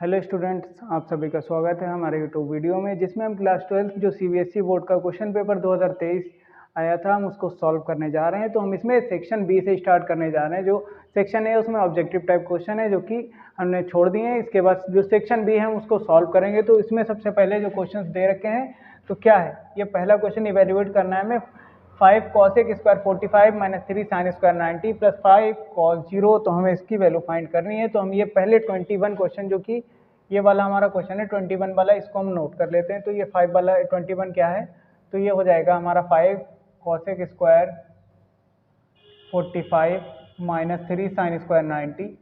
Hello students, आप सभी का स्वागत है हमारे यूट्यूब वीडियो में, जिसमें हम क्लास 12 जो सीबीएसई बोर्ड का क्वेश्चन पेपर 2023 आया था, हम उसको सॉल्व करने जा रहे हैं। तो हम इसमें सेक्शन बी से स्टार्ट करने जा रहे हैं। जो सेक्शन है उसमें ऑब्जेक्टिव टाइप क्वेश्चन है जो कि हमने छोड़ दिए हैं। इसके बाद जो सेक्शन बी है हम उसको सॉल्व करेंगे। तो इसमें सबसे पहले जो क्वेश्चन दे रखे हैं तो क्या है, ये पहला क्वेश्चन इवेल्युएट करना है हमें 5 cos x square 45 minus 3 sine square 90 plus 5 cos 0। तो हमें इसकी वैल्यू फाइंड करनी है। तो हम ये पहले 21 क्वेश्चन, जो कि ये वाला हमारा क्वेश्चन है 21 वाला, इसको हम नोट कर लेते हैं। तो ये 5 वाला 21 क्या है, तो ये हो जाएगा हमारा 5 cos x square 45 minus 3 sine square 90।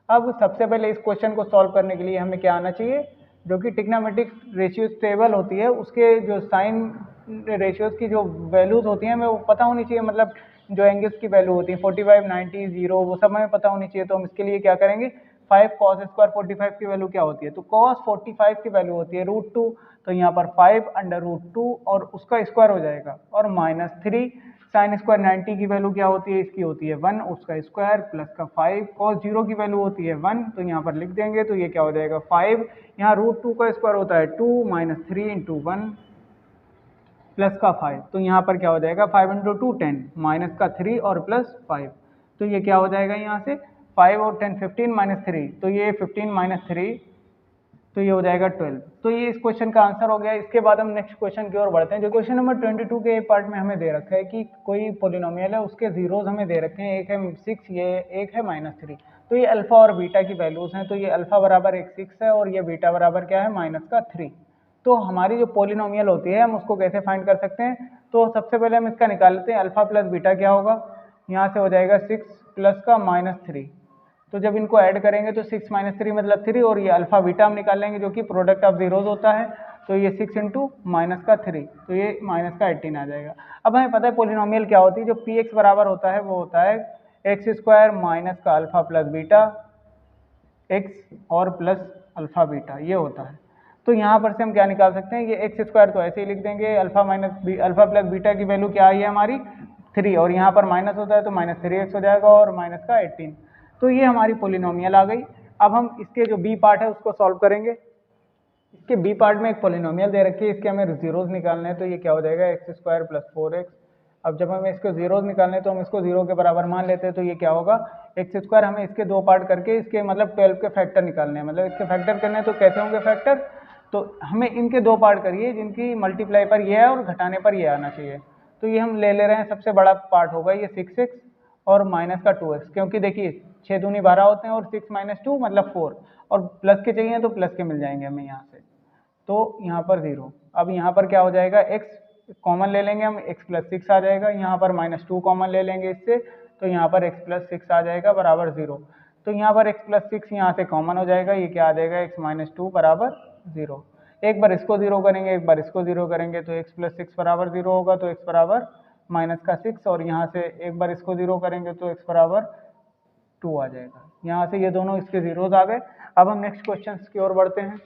अब सबसे पहले इस क्वेश्चन को सॉल्व करने के लिए हमें क्या आना चाहिए, जो कि ट्रिग्नोमेट्रिक रेशियोज टेबल होती है, उसके जो साइन रेशियोज की जो वैल्यूज होती हैं हमें वो पता होनी चाहिए। मतलब जो एंगल्स की वैल्यू होती है 45, 90, 0, वो सब हमें पता होनी चाहिए। तो हम इसके लिए क्या करेंगे, 5 cos स्क्वायर 45 की वैल्यू क्या होती है, तो cos 45 की वैल्यू होती है √2। तो यहाँ पर 5 अंडर √2 और उसका स्क्वायर हो जाएगा, और माइनस 3 साइन स्क्वायर 90 की वैल्यू क्या होती है, इसकी होती है 1, उसका स्क्वायर प्लस का 5 cos 0 की वैल्यू होती है 1। तो यहाँ पर लिख देंगे। तो ये क्या हो जाएगा 5, यहाँ √2 का स्क्वायर होता है 2 माइनस 3 इंटू 1 प्लस का 5। तो यहाँ पर क्या हो जाएगा 5 इंटू 2 10 माइनस का 3 और प्लस 5। तो ये क्या हो जाएगा यहाँ से 5 और 10 15 माइनस 3, तो ये 15 माइनस 3, तो ये हो जाएगा 12। तो ये इस क्वेश्चन का आंसर हो गया। इसके बाद हम नेक्स्ट क्वेश्चन की ओर बढ़ते हैं। जो क्वेश्चन नंबर 22 के पार्ट में हमें दे रखा है कि कोई पोलिनोमियल है, उसके जीरोज हमें दे रखे हैं, एक है 6, ये एक है -3। तो ये अल्फा और बीटा की वैल्यूज हैं। तो ये अल्फा बराबर एक 6 है और ये बीटा बराबर क्या है -3। तो हमारी जो पोलिनोमियल होती है हम उसको कैसे फाइंड कर सकते हैं, तो सबसे पहले हम इसका निकाल लेते हैं। अल्फा प्लस बीटा क्या होगा, यहाँ से हो जाएगा 6 प्लस का -3। तो जब इनको ऐड करेंगे तो 6 माइनस 3 मतलब 3, और ये अल्फा बीटा हम निकाल लेंगे जो कि प्रोडक्ट ऑफ जीरोज होता है। तो ये 6 इंटू माइनस का 3, तो ये माइनस का 18 आ जाएगा। अब हमें पता है पोलिनोमियल क्या होती है, जो पी एक्स बराबर होता है वो होता है एक्स स्क्वायर माइनस का अल्फा प्लस बीटा एक्स और प्लस अल्फा बीटा, ये होता है। तो यहाँ पर से हम क्या निकाल सकते हैं, ये एक्स स्क्वायर तो ऐसे ही लिख देंगे, अल्फा प्लस बीटा की वैल्यू क्या आई है हमारी 3, और यहाँ पर माइनस होता है तो -3x हो जाएगा और माइनस का 18। तो ये हमारी पोलिनोमियल आ गई। अब हम इसके जो बी पार्ट है उसको सॉल्व करेंगे। इसके बी पार्ट में एक पोलिनोमियल दे रखी है, इसके हमें जीरोज निकालने हैं। तो ये क्या हो जाएगा एक्स स्क्वायर प्लस 4x। अब जब हमें इसके जीरोज निकालने हैं तो हम इसको 0 के बराबर मान लेते हैं। तो ये क्या होगा एक्स स्क्वायर, हमें इसके दो पार्ट करके इसके मतलब 12 के फैक्टर निकालने हैं, मतलब इसके फैक्टर करने हैं। तो कैसे होंगे फैक्टर, तो हमें इनके दो पार्ट करिए जिनकी मल्टीप्लाई पर ये है और घटाने पर ये आना चाहिए। तो ये हम ले रहे हैं, सबसे बड़ा पार्ट होगा ये 6x और माइनस का 2x, क्योंकि देखिए 6 दूनी 12 होते हैं और 6 माइनस 2 मतलब 4, और प्लस के चाहिए तो प्लस के मिल जाएंगे हमें यहाँ से। तो यहाँ पर 0। अब यहाँ पर क्या हो जाएगा x कॉमन ले लेंगे हम, x प्लस 6 आ जाएगा। यहाँ पर -2 कॉमन ले लेंगे इससे, तो यहाँ पर x प्लस 6 आ जाएगा बराबर 0। तो यहाँ पर x प्लस 6 यहाँ से कॉमन हो जाएगा, ये क्या आ जाएगा x माइनस 2 बराबर 0। एक बार इसको 0 करेंगे, एक बार इसको 0 करेंगे, तो x प्लस 6 बराबर 0 होगा, तो x बराबर माइनस का 6, और यहाँ से एक बार इसको 0 करेंगे तो x बराबर 2 आ जाएगा। यहाँ से ये दोनों इसके जीरोज आ गए। अब हम नेक्स्ट क्वेश्चन की ओर बढ़ते हैं।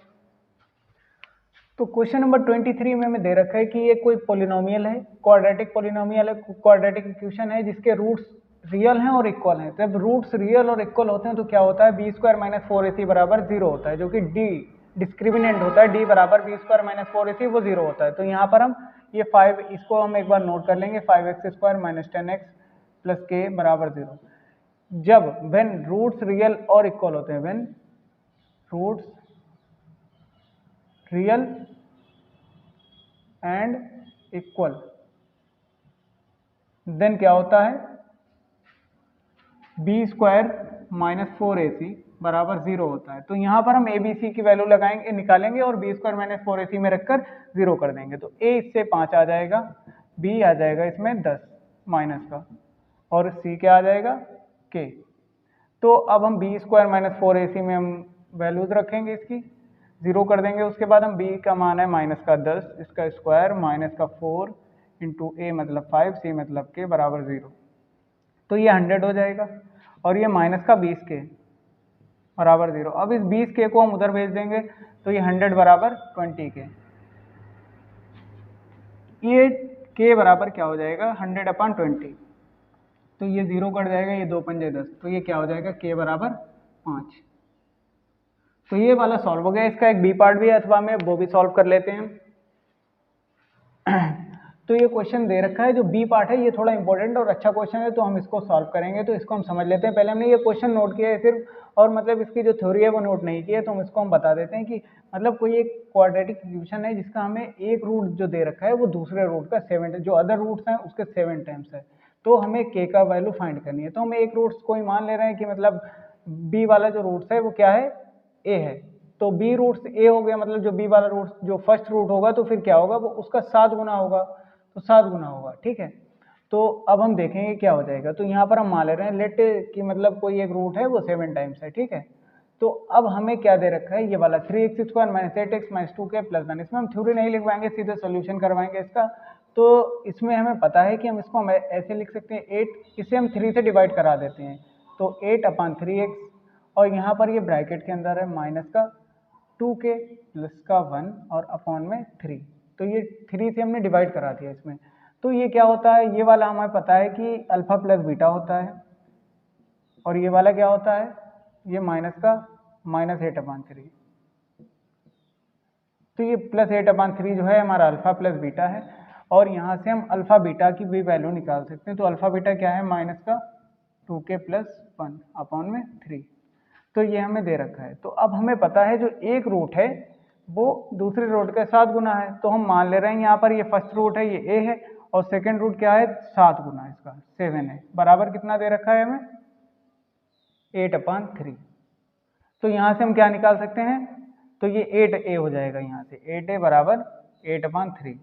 तो क्वेश्चन नंबर 23 में हमें दे रखा है कि ये कोई पोलिनोमियल है, क्वाड्रेटिक पोलिनोमियल है, क्वाड्रेटिक इक्वेशन है जिसके रूट्स रियल हैं और इक्वल हैं। जब रूट्स रियल और इक्वल होते हैं तो क्या होता है, बी स्क्वायर माइनस 4ac बराबर 0 होता है, जो कि डी डिस्क्रिमिनेंट होता है, डी बराबर बी स्क्वायर माइनस 4ac वो 0 होता है। तो यहाँ पर हम ये 5 इसको हम एक बार नोट कर लेंगे, 5x square minus 10x plus के बराबर 0। जब व्हेन रूट्स रियल और इक्वल होते हैं, when roots real and equal, then क्या होता है, बी स्क्वायर माइनस 4ac बराबर 0 होता है। तो यहाँ पर हम abc की वैल्यू लगाएंगे, निकालेंगे, और बी स्क्वायर माइनस 4ac में रखकर 0 कर देंगे। तो a इससे 5 आ जाएगा, b आ जाएगा इसमें 10 माइनस का, और c क्या आ जाएगा k। तो अब हम बी स्क्वायर माइनस 4ac में हम वैल्यूज रखेंगे, इसकी 0 कर देंगे। उसके बाद हम b का मान है माइनस का 10, इसका स्क्वायर माइनस का 4 इंटू a मतलब 5, c मतलब k बराबर 0। तो ये 100 हो जाएगा, और ये माइनस का 20k बराबर 0। अब इस 20k को हम उधर भेज देंगे, तो ये 100 बराबर 20k। ये k बराबर क्या हो जाएगा 100/20। तो ये 0 कट जाएगा, ये 2 पंजे 10, तो ये क्या हो जाएगा k बराबर 5। तो ये वाला सॉल्व हो गया। इसका एक बी पार्ट भी है अथवा में वो भी सॉल्व कर लेते हैं। तो ये क्वेश्चन दे रखा है, जो बी पार्ट है ये थोड़ा इंपॉर्टेंट और अच्छा क्वेश्चन है, तो हम इसको सॉल्व करेंगे। तो इसको हम समझ लेते हैं। पहले हमने ये क्वेश्चन नोट किया है सिर्फ, और मतलब इसकी जो थ्योरी है वो नोट नहीं की है, तो हम इसको बता देते हैं कि मतलब कोई एक क्वाड्रेटिक इक्वेशन है जिसका हमें एक रूट जो दे रखा है वो दूसरे रूट का 7 जो अदर रूट्स हैं उसके 7 टाइम्स है। तो हमें के का वैल्यू फाइंड करनी है। तो हम एक रूट्स को ही मान ले रहे हैं कि मतलब बी वाला जो रूट्स है वो क्या है, ए है। तो बी रूट्स ए हो गया, मतलब जो बी वाला रूट जो फर्स्ट रूट होगा तो फिर क्या होगा, वो उसका 7 गुना होगा, तो 7 गुना होगा। ठीक है, तो अब हम देखेंगे क्या हो जाएगा। तो यहाँ पर हम मान ले रहे हैं लेट कि मतलब कोई एक रूट है वो 7 टाइम्स है। ठीक है, तो अब हमें क्या दे रखा है, ये वाला 3x² - 8x - 2k + 1। इसमें हम थ्योरी नहीं लिखवाएंगे, सीधे सोल्यूशन करवाएंगे इसका। तो इसमें हमें पता है कि हम इसको ऐसे लिख सकते हैं 8, इसे हम 3 से डिवाइड करा देते हैं, तो 8/3x, और यहाँ पर ये ब्रैकेट के अंदर है माइनस का 2k प्लस का 1 और अपॉन में 3। तो ये 3 से हमने डिवाइड करा दिया इसमें। तो ये क्या होता है, ये वाला हमें पता है कि अल्फा प्लस बीटा होता है, और ये वाला क्या होता है, ये माइनस का -8/3। तो ये +8/3 जो है हमारा अल्फा प्लस बीटा है, और यहाँ से हम अल्फा बीटा की भी वैल्यू निकाल सकते हैं। तो अल्फा बीटा क्या है, माइनस का 2k + 1 अपॉन में 3। तो ये हमें दे रखा है। तो अब हमें पता है जो एक रूट है वो दूसरे रूट का 7 गुना है। तो हम मान ले रहे हैं यहाँ पर ये फर्स्ट रूट है, ये a है, और सेकंड रूट क्या है, 7 गुना इसका 7 है, बराबर कितना दे रखा है हमें, 8/3। तो यहाँ से हम क्या निकाल सकते हैं, तो ये 8a हो जाएगा, यहाँ से 8a बराबर 8/3।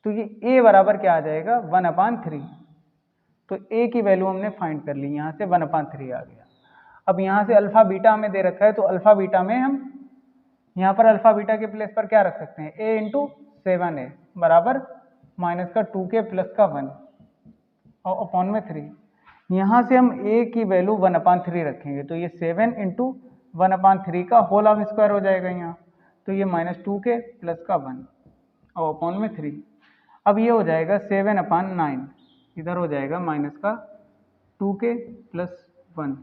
तो ये a बराबर क्या आ जाएगा, 1/3। तो a की वैल्यू हमने फाइंड कर ली, यहाँ से 1/3 आ गया। अब यहाँ से अल्फा बीटा हमें दे रखा है, तो अल्फा बीटा में हम यहाँ पर अल्फा बीटा के प्लेस पर क्या रख सकते हैं, a × 7a बराबर माइनस का 2k प्लस का 1 और अपॉन में 3। यहाँ से हम a की वैल्यू 1/3 रखेंगे, तो ये 7 × 1/3 का होल ऑफ स्क्वायर हो जाएगा यहाँ। तो ये -2k प्लस का 1 और अपॉन में 3। अब ये हो जाएगा 7/9, इधर हो जाएगा माइनस का 2k प्लस 1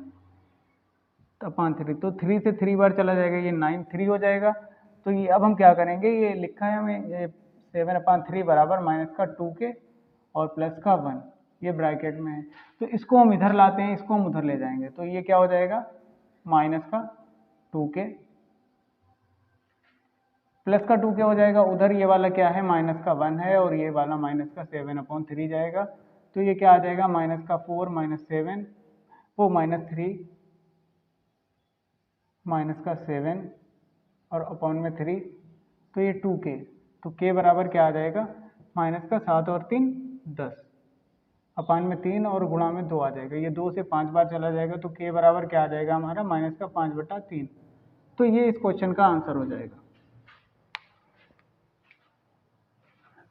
अपॉन 3। तो 3 से 3 बार चला जाएगा, ये 9 3 हो जाएगा। तो ये अब हम क्या करेंगे, ये लिखा है हमें, ये 7/3 बराबर माइनस का 2k और प्लस का 1, ये ब्रैकेट में है। तो इसको हम इधर लाते हैं, इसको हम उधर ले जाएंगे, तो ये क्या हो जाएगा, माइनस का 2k प्लस का 2k हो जाएगा। उधर ये वाला क्या है, माइनस का 1 है, और ये वाला माइनस का 7/3 जाएगा। तो ये क्या आ जाएगा, माइनस का 4 - 7 वो -3 माइनस का 7 और अपॉन में 3। तो ये 2k, तो k बराबर क्या आ जाएगा, माइनस का 7 और 3 10 अपॉन में 3 और गुणा में 2 आ जाएगा। ये 2 से 5 बार चला जाएगा, तो k बराबर क्या आ जाएगा हमारा, माइनस का 5/3। तो ये इस क्वेश्चन का आंसर हो जाएगा।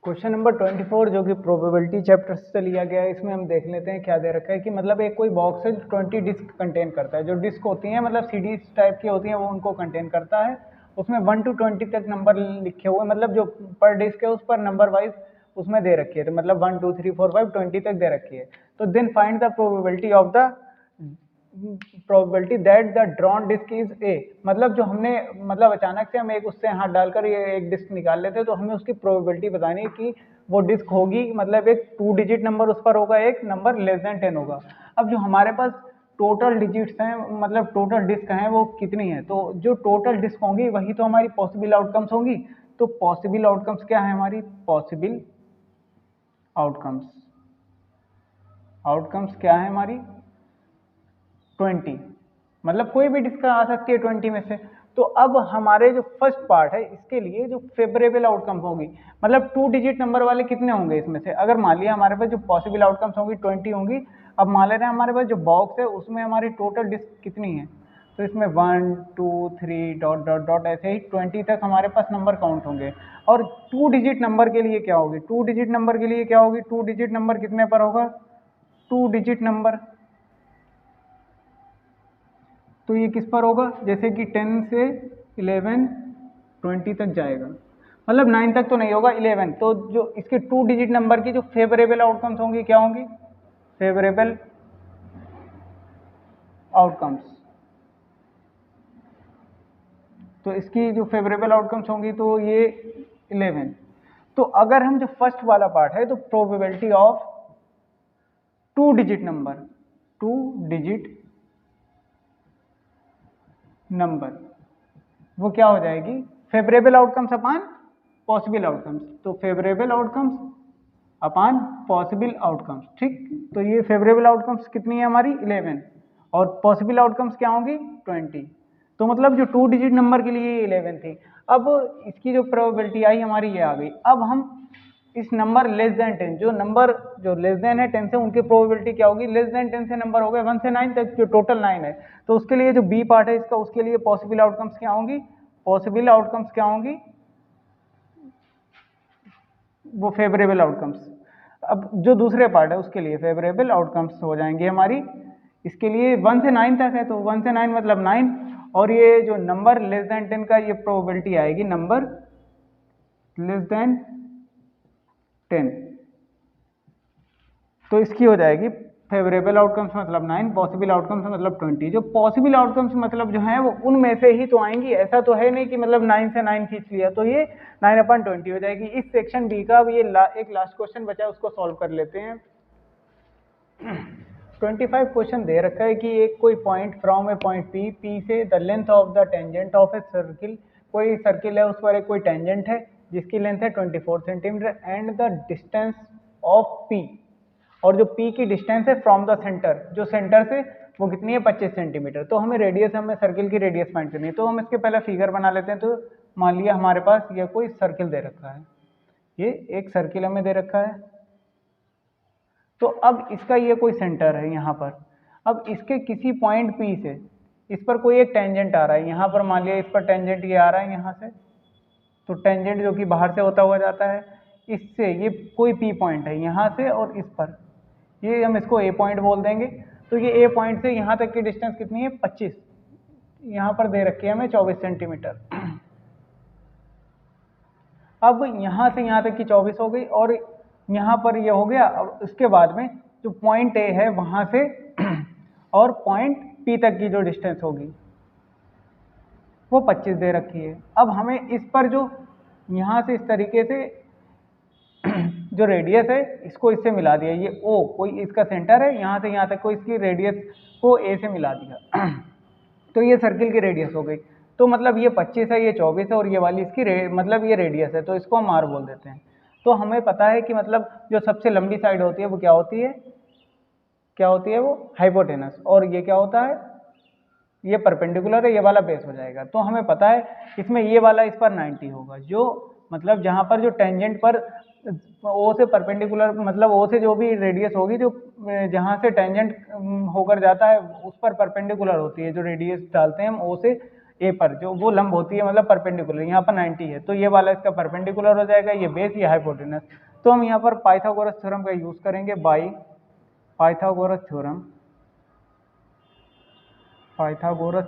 क्वेश्चन नंबर 24 जो कि प्रोबेबिलिटी चैप्टर से लिया गया है, इसमें हम देख लेते हैं क्या दे रखा है कि मतलब एक कोई बॉक्स है जो 20 डिस्क कंटेन करता है। जो डिस्क होती हैं मतलब सीडीज टाइप की होती हैं, वो उनको कंटेन करता है। उसमें 1 to 20 तक नंबर लिखे हुए, मतलब जो पर डिस्क है उस पर नंबर वाइज उसमें दे रखी है। तो मतलब 1 2 3 4 5 20 तक दे रखी है। तो then find the probability that the drawn disc is A. मतलब जो हमने मतलब अचानक से हम एक उससे हाथ डालकर ये एक डिस्क निकाल लेते हैं, तो हमें उसकी प्रोबेबिलिटी बतानी है कि वो डिस्क होगी, मतलब एक 2 डिजिट नंबर उस पर होगा, एक नंबर <10 होगा। अब जो हमारे पास टोटल डिजिट्स हैं, मतलब टोटल डिस्क हैं, वो कितनी है, तो जो टोटल डिस्क होंगी वही तो हमारी पॉसिबल आउटकम्स होंगी। तो पॉसिबल आउटकम्स क्या है हमारी, पॉसिबल आउटकम्स क्या है हमारी, 20, मतलब कोई भी डिस्क आ सकती है 20 में से। तो अब हमारे जो फर्स्ट पार्ट है इसके लिए जो फेवरेबल आउटकम्स होगी, मतलब 2 डिजिट नंबर वाले कितने होंगे इसमें से, अगर मान लिया हमारे पास जो पॉसिबल आउटकम्स होंगी 20 होंगी। अब मान ले रहे हैं हमारे पास जो बॉक्स है उसमें हमारी टोटल डिस्क कितनी है, तो इसमें 1 2 3 डॉट डॉट डॉट ऐसे ही 20 तक हमारे पास नंबर काउंट होंगे। और 2 डिजिट नंबर के लिए क्या होगी, 2 डिजिट नंबर के लिए क्या होगी, 2 डिजिट नंबर कितने पर होगा, 2 डिजिट नंबर, तो ये किस पर होगा, जैसे कि 10 से 11 20 तक जाएगा, मतलब 9 तक तो नहीं होगा, 11। तो जो इसके 2 डिजिट नंबर की जो फेवरेबल आउटकम्स होंगी क्या होंगी, फेवरेबल आउटकम्स। तो इसकी जो फेवरेबल आउटकम्स होंगी तो ये 11। तो अगर हम जो फर्स्ट वाला पार्ट है तो प्रोबेबिलिटी ऑफ 2 डिजिट नंबर वो क्या हो जाएगी, फेवरेबल आउटकम्स अपान पॉसिबल आउटकम्स। तो फेवरेबल आउटकम्स अपान पॉसिबल आउटकम्स, ठीक। तो ये फेवरेबल आउटकम्स कितनी है हमारी 11 और पॉसिबल आउटकम्स क्या होंगी 20। तो मतलब जो 2 डिजिट नंबर के लिए 11 थी। अब इसकी जो प्रोबेबिलिटी आई हमारी ये आ गई। अब हम इस नंबर लेस देन 10, जो नंबर जो लेस देन है 10 से, उनकी प्रोबेबिलिटी क्या होगी, लेस देन 10 से नंबर हो गए 1 से 9 तक, जो टोटल 9 है। तो उसके लिए जो बी पार्ट है इसका, उसके लिए पॉसिबल आउटकम्स क्या होंगी, पॉसिबल आउटकम्स क्या होंगी, वो फेवरेबल आउटकम्स। अब जो दूसरे पार्ट है उसके लिए फेवरेबल आउटकम्स हो जाएंगे हमारी, इसके लिए 1 से 9 तक है, तो 1 से 9 मतलब 9, और ये जो नंबर लेस देन 10 का ये प्रोबेबिलिटी आएगी नंबर लेस देन 10। तो इसकी हो जाएगी फेवरेबल आउटकम्स मतलब 9, पॉसिबल आउटकम्स मतलब 20। जो पॉसिबल आउटकम्स मतलब जो है वो उनमें से ही तो आएंगी, ऐसा तो है नहीं कि मतलब 9 से 9 खींच लिया, तो ये 9/20 हो जाएगी। इस सेक्शन बी का ये एक लास्ट क्वेश्चन बचा है, उसको सॉल्व कर लेते हैं। 25 क्वेश्चन दे रखा है कि एक कोई point from a point P से the length of the tangent of a circle, कोई सर्किल है उस पर एक कोई टेंजेंट है जिसकी लेंथ है 24 centimetre and the distance of P, और जो पी की डिस्टेंस है फ्रॉम द सेंटर, जो सेंटर से वो कितनी है 25 सेंटीमीटर। तो हमें रेडियस, हमें सर्किल की रेडियस फाइंड करनी है। तो हम इसके पहले फिगर बना लेते हैं। तो मान लिया हमारे पास ये कोई सर्किल दे रखा है, ये एक सर्किल हमें दे रखा है। तो अब इसका ये कोई सेंटर है यहाँ पर, अब इसके किसी पॉइंट पी से इस पर कोई एक टेंजेंट आ रहा है, यहाँ पर मान लिया इस पर टेंजेंट ये आ रहा है यहाँ से, तो टेंजेंट जो कि बाहर से होता हुआ जाता है, इससे ये कोई पी पॉइंट है यहाँ से, और इस पर ये हम इसको ए पॉइंट बोल देंगे। तो ये ए पॉइंट से यहाँ तक की डिस्टेंस कितनी है 25, यहाँ पर दे रखी है हमें 24 सेंटीमीटर। अब यहाँ से यहाँ तक की 24 हो गई, और यहाँ पर ये हो गया। अब उसके बाद में जो पॉइंट ए है वहाँ से और पॉइंट पी तक की जो डिस्टेंस होगी वो 25 दे रखी है। अब हमें इस पर जो यहाँ से इस तरीके से जो रेडियस है इसको इससे मिला दिया, ये ओ कोई इसका सेंटर है, यहाँ से यहाँ तक को इसकी रेडियस को ए से मिला दिया तो ये सर्किल की रेडियस हो गई। तो मतलब ये 25 है, ये 24 है, और ये वाली इसकी मतलब ये रेडियस है, तो इसको हम आर बोल देते हैं। तो हमें पता है कि मतलब जो सबसे लंबी साइड होती है वो क्या होती है, वो हाइपोटेनस, और ये क्या होता है, ये परपेंडिकुलर है, ये वाला बेस हो जाएगा। तो हमें पता है इसमें ये वाला इस पर 90 होगा, जो मतलब जहाँ पर जो टेंजेंट पर ओ से परपेंडिकुलर, मतलब ओ से जो भी रेडियस होगी, जो जहाँ से टेंजेंट होकर जाता है उस पर परपेंडिकुलर होती है, जो रेडियस डालते हैं हम ओ से ए पर, जो वो लंब होती है मतलब परपेंडिकुलर, यहाँ पर 90 है, तो ये वाला इसका परपेंडिकुलर हो जाएगा, ये बेस, ये हाइपोटेनस। तो हम यहाँ पर पाइथागोरस थ्योरम का यूज करेंगे, by Pythagoras theorem. Pythagoras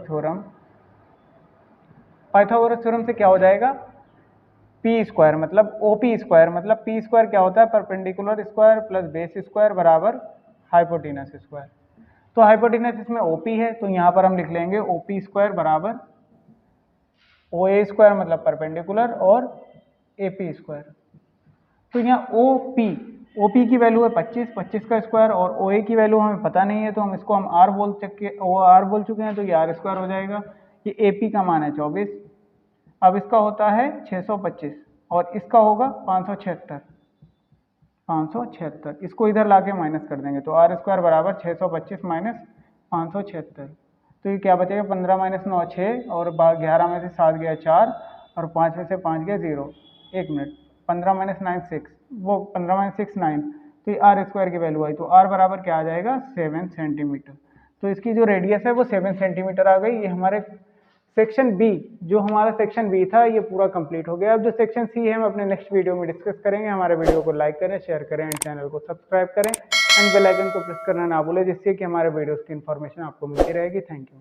theorem से क्या हो जाएगा, पी स्क्वायर मतलब ओ पी स्क्वायर, मतलब पी स्क्वायर क्या होता है, perpendicular square plus base square बराबर हाइपोटेनस स्क्वायर। तो हाइपोटेनस इसमें ओपी है, तो यहाँ पर हम लिख लेंगे ओपी स्क्वायर बराबर ओ ए स्क्वायर मतलब परपेंडिकुलर और ए पी स्क्वायर। तो यहाँ ओपी की वैल्यू है 25 का स्क्वायर, और ओ ए की वैल्यू हमें पता नहीं है, तो हम इसको हम आर बोल चुके हैं, तो ये आर स्क्वायर हो जाएगा। ये ए पी का मान है 24, अब इसका होता है 625 और इसका होगा 576, इसको इधर लाके माइनस कर देंगे, तो आर स्क्वायर बराबर 625 माइनस 576। तो ये क्या बचेगा, 15 माइनस 9 6, और 11 में से 7 गया 4, और 5 में से 5 गया 0। 1 मिनट, 15 माइनस 9 6, वो 15 माइनस 6 9, तो ये आर स्क्वायर की वैल्यू आई, तो आर बराबर क्या आ जाएगा 7 सेंटीमीटर। तो इसकी जो रेडियस है वो 7 सेंटीमीटर आ गई। ये हमारे सेक्शन बी, जो हमारा सेक्शन बी था, ये पूरा कंप्लीट हो गया। अब जो सेक्शन सी है हम अपने नेक्स्ट वीडियो में डिस्कस करेंगे। हमारे वीडियो को लाइक करें, शेयर करें एंड चैनल को सब्सक्राइब करें एंड बेल आइकन को प्रेस करना ना भूलें, जिससे कि हमारे वीडियोस की इन्फॉर्मेशन आपको मिलती रहेगी। Thank you.